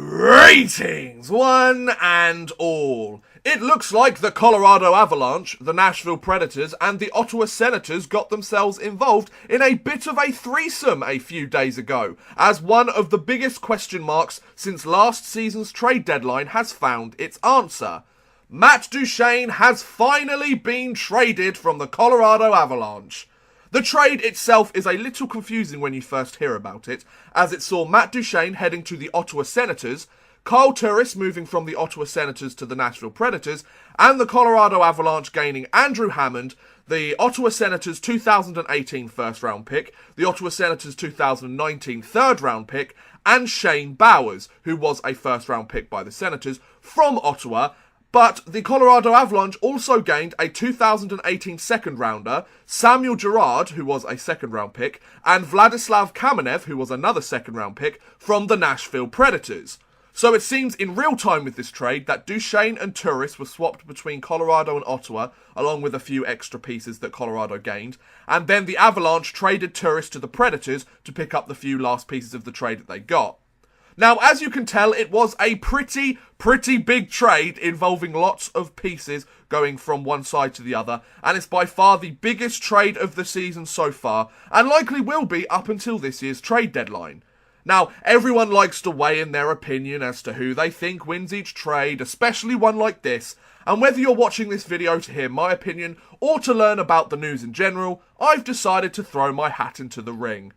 Greetings, one and all. It looks like the Colorado Avalanche, the Nashville Predators, and the Ottawa Senators got themselves involved in a bit of a threesome a few days ago, as one of the biggest question marks since last season's trade deadline has found its answer. Matt Duchene has finally been traded from the Colorado Avalanche. The trade itself is a little confusing when you first hear about it, as it saw Matt Duchene heading to the Ottawa Senators, Kyle Turris moving from the Ottawa Senators to the Nashville Predators, and the Colorado Avalanche gaining Andrew Hammond, the Ottawa Senators 2018 first round pick, the Ottawa Senators 2019 third round pick, and Shane Bowers, who was a first round pick by the Senators, from Ottawa. But the Colorado Avalanche also gained a 2018 second rounder, Samuel Girard, who was a second round pick, and Vladislav Kamenev, who was another second round pick, from the Nashville Predators. So it seems in real time with this trade that Duchene and Turris were swapped between Colorado and Ottawa, along with a few extra pieces that Colorado gained, and then the Avalanche traded Turris to the Predators to pick up the few last pieces of the trade that they got. Now, as you can tell, it was a pretty big trade involving lots of pieces going from one side to the other, and it's by far the biggest trade of the season so far, and likely will be up until this year's trade deadline. Now, everyone likes to weigh in their opinion as to who they think wins each trade, especially one like this, and whether you're watching this video to hear my opinion or to learn about the news in general, I've decided to throw my hat into the ring.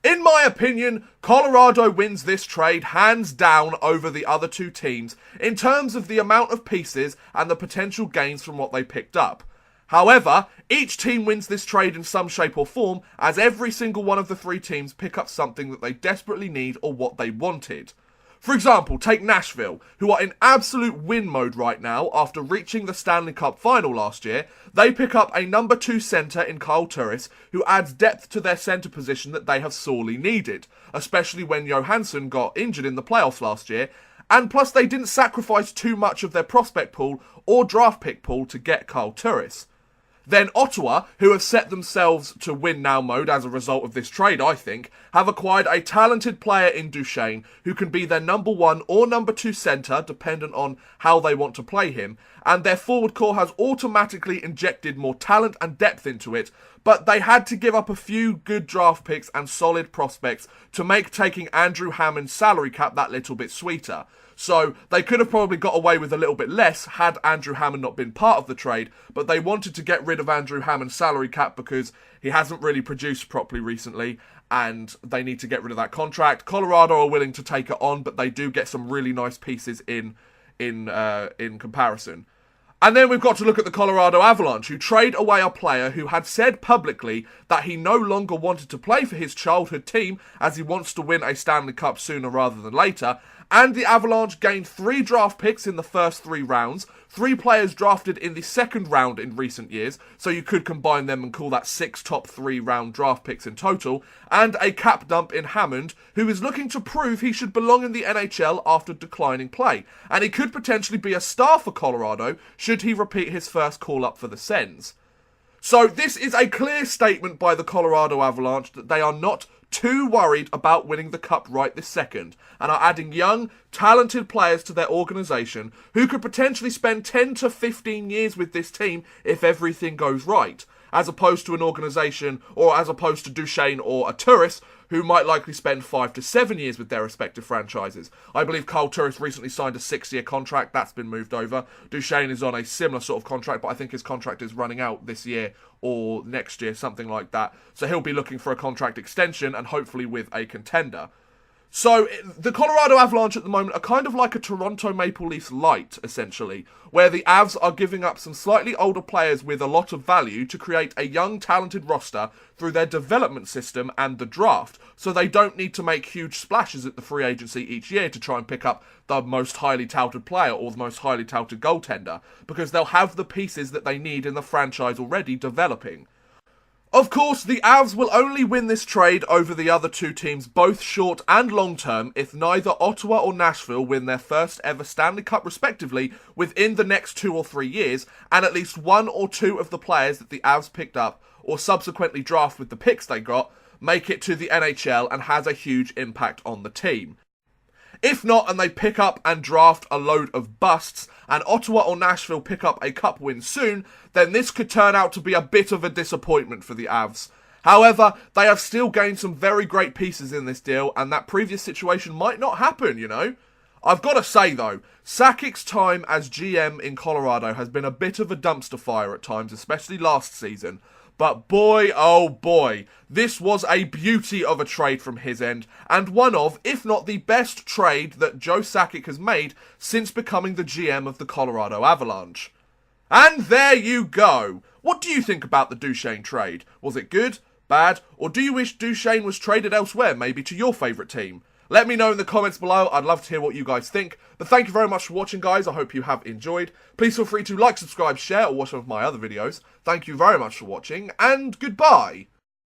In my opinion, Colorado wins this trade hands down over the other two teams in terms of the amount of pieces and the potential gains from what they picked up. However, each team wins this trade in some shape or form, as every single one of the three teams pick up something that they desperately need or what they wanted. For example, take Nashville, who are in absolute win mode right now after reaching the Stanley Cup final last year. They pick up a number 2 centre in Kyle Turris, who adds depth to their centre position that they have sorely needed, especially when Johansson got injured in the playoffs last year, and plus they didn't sacrifice too much of their prospect pool or draft pick pool to get Kyle Turris. Then Ottawa, who have set themselves to win now mode as a result of this trade, I think, have acquired a talented player in Duchene who can be their number 1 or number 2 centre, dependent on how they want to play him, and their forward core has automatically injected more talent and depth into it, but they had to give up a few good draft picks and solid prospects to make taking Andrew Hammond's salary cap that little bit sweeter. So they could have probably got away with a little bit less had Andrew Hammond not been part of the trade, but they wanted to get rid of Andrew Hammond's salary cap because he hasn't really produced properly recently, and they need to get rid of that contract. Colorado are willing to take it on, but they do get some really nice pieces in comparison. And then we've got to look at the Colorado Avalanche, who trade away a player who had said publicly that he no longer wanted to play for his childhood team as he wants to win a Stanley Cup sooner rather than later. And the Avalanche gained 3 draft picks in the first 3 rounds, 3 players drafted in the second round in recent years, so you could combine them and call that 6 top 3 round draft picks in total, and a cap dump in Hammond, who is looking to prove he should belong in the NHL after declining play, and he could potentially be a star for Colorado should he repeat his first call-up for the Sens. So this is a clear statement by the Colorado Avalanche that they are not too worried about winning the cup right this second, and are adding young, talented players to their organisation who could potentially spend 10 to 15 years with this team if everything goes right, as opposed to an organisation, or as opposed to Duchene or a Turris, who might likely spend 5 to 7 years with their respective franchises. I believe Kyle Turris recently signed a 6-year contract. That's been moved over. Duchene is on a similar sort of contract, but I think his contract is running out this year or next year, something like that. So he'll be looking for a contract extension, and hopefully with a contender. So, the Colorado Avalanche at the moment are kind of like a Toronto Maple Leafs light, essentially, where the Avs are giving up some slightly older players with a lot of value to create a young, talented roster through their development system and the draft, so they don't need to make huge splashes at the free agency each year to try and pick up the most highly touted player or the most highly touted goaltender, because they'll have the pieces that they need in the franchise already developing. Of course, the Avs will only win this trade over the other two teams, both short and long term, if neither Ottawa or Nashville win their first ever Stanley Cup respectively within the next 2 or 3 years, and at least 1 or 2 of the players that the Avs picked up, or subsequently draft with the picks they got, make it to the NHL and has a huge impact on the team. If not, and they pick up and draft a load of busts, and Ottawa or Nashville pick up a cup win soon, then this could turn out to be a bit of a disappointment for the Avs. However, they have still gained some very great pieces in this deal, and that previous situation might not happen, you know? I've got to say though, Sakic's time as GM in Colorado has been a bit of a dumpster fire at times, especially last season. But boy, oh boy, this was a beauty of a trade from his end, and one of, if not the best trade that Joe Sakic has made since becoming the GM of the Colorado Avalanche. And there you go. What do you think about the Duchene trade? Was it good, bad, or do you wish Duchene was traded elsewhere, maybe to your favourite team? Let me know in the comments below. I'd love to hear what you guys think. But thank you very much for watching, guys. I hope you have enjoyed. Please feel free to like, subscribe, share, or watch some of my other videos. Thank you very much for watching, and goodbye.